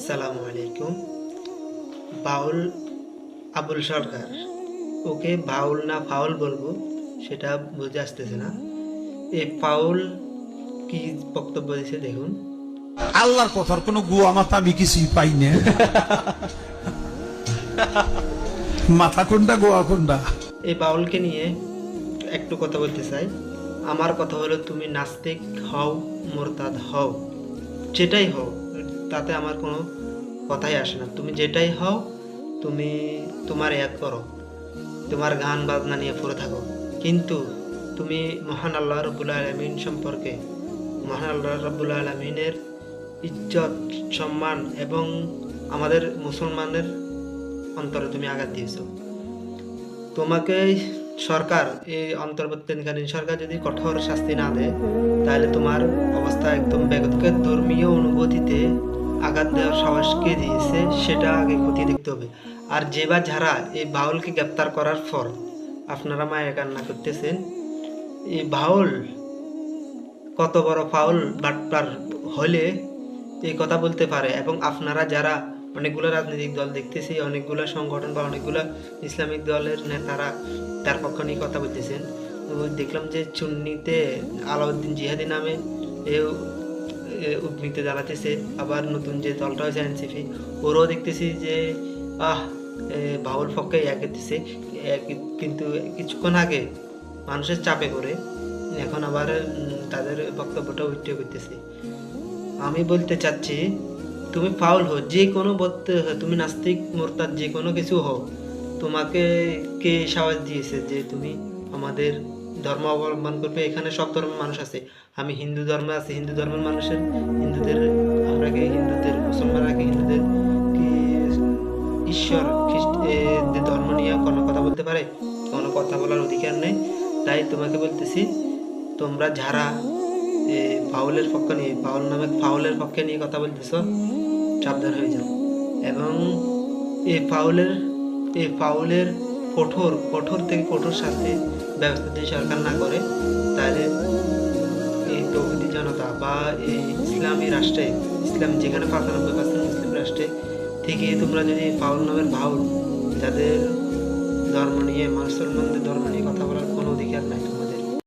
সালামু আলাইকুম। বাউল আবুল সরকার, ওকে বাউল না ফাউল বলবো সেটা বুঝে আসতেছে না। এই ফাউল কি বক্তব্য দিছে দেখুন। আল্লাহর কথার কোনো গুয়া মাথা আমি কিছুই পাই না। মাথা কোনটা গোয়া কোনটা? এই বাউলকে নিয়ে একটু কথা বলতে চাই। আমার কথা হলো, তুমি নাস্তিক হও, মোরতাদ হও, যেটাই হও, তাতে আমার কোনো কথাই আসে না। তুমি যেটাই হও, তুমি তোমার এক করো, তোমার গান বাজনা নিয়ে পড়ে থাকো, কিন্তু তুমি মহান আল্লাহ রব্বুল আলামিন সম্পর্কে, মহান আল্লাহ রব্বুল আলামিনের ইজ্জত, সম্মান এবং আমাদের মুসলমানের অন্তরে তুমি আঘাত দিয়েছো। তোমাকে সরকার, এই অন্তর্বর্তীকালীন সরকার যদি কঠোর শাস্তি না দেয়, তাহলে তোমার অবস্থা একদম ব্যাগতকে ধর্মীয় অনুভূতিতে আঘাত দেওয়ার সাহস কে দিয়েছে সেটা আগে খতিয়ে দেখতে হবে। আর যেবার যারা এই বাউলকে গ্রেপ্তার করার পর আপনারা মায়ের কান্না করতেছেন, এই বাউল কত বড় ফাউল বাটপার হলে এই কথা বলতে পারে। এবং আপনারা যারা অনেকগুলো রাজনৈতিক দল দেখতেছি, অনেকগুলো সংগঠন বা অনেকগুলো ইসলামিক দলের নেতারা তার পক্ষ নিয়ে কথা বলতেছেন। দেখলাম যে চুন্নিতে আলাউদ্দিন জিহাদি নামে উদ্মিতে জ্বালাতেছে। আবার নতুন যে দলটা হয়েছে এনসিপি, ওরাও দেখতেছি যে বাউল পক্ষে এগেতেছে, কিন্তু কিছুক্ষণ আগে মানুষের চাপে করে এখন আবার তাদের বক্তব্যটা উল্টে করতেছে। আমি বলতে চাচ্ছি, তুমি ফাউল হও, যে কোনো তুমি নাস্তিক মোরতাদ যে কোনো কিছু হও, তোমাকে কে সাহস দিয়েছে যে তুমি আমাদের ধর্ম অবলম্বন করবে? এখানে সব ধর্মের মানুষ আছে। আমি হিন্দু ধর্মে আছি, হিন্দু ধর্মের মানুষের, হিন্দুদের, আমরা কি হিন্দুদের, মুসলমানরা কি হিন্দুদের কি ঈশ্বর ধর্ম নিয়ে কোনো কথা বলতে পারে? কোনো কথা বলার অধিকার নেই। তাই তোমাকে বলতেছি, তোমরা যারা ফাউলের পক্ষ নিয়ে, ফাউল নামে ফাউলের পক্ষে নিয়ে কথা বলতেছ, সাবধান হয়ে যাও। এবং এই ফাউলের কঠোর থেকে কঠোর শাস্তি ব্যবস্থা যদি সরকার না করে, তাহলে এই তৌহিদি জনতা বা এই ইসলামী রাষ্ট্রে, ইসলাম যেখানে 95% মুসলিম রাষ্ট্রে থেকে তোমরা যদি ফাউল নামের বাউল, যাদের ধর্ম নিয়ে, মুসলমানদের ধর্ম নিয়ে কথা বলার কোনো অধিকার নাই তোমার।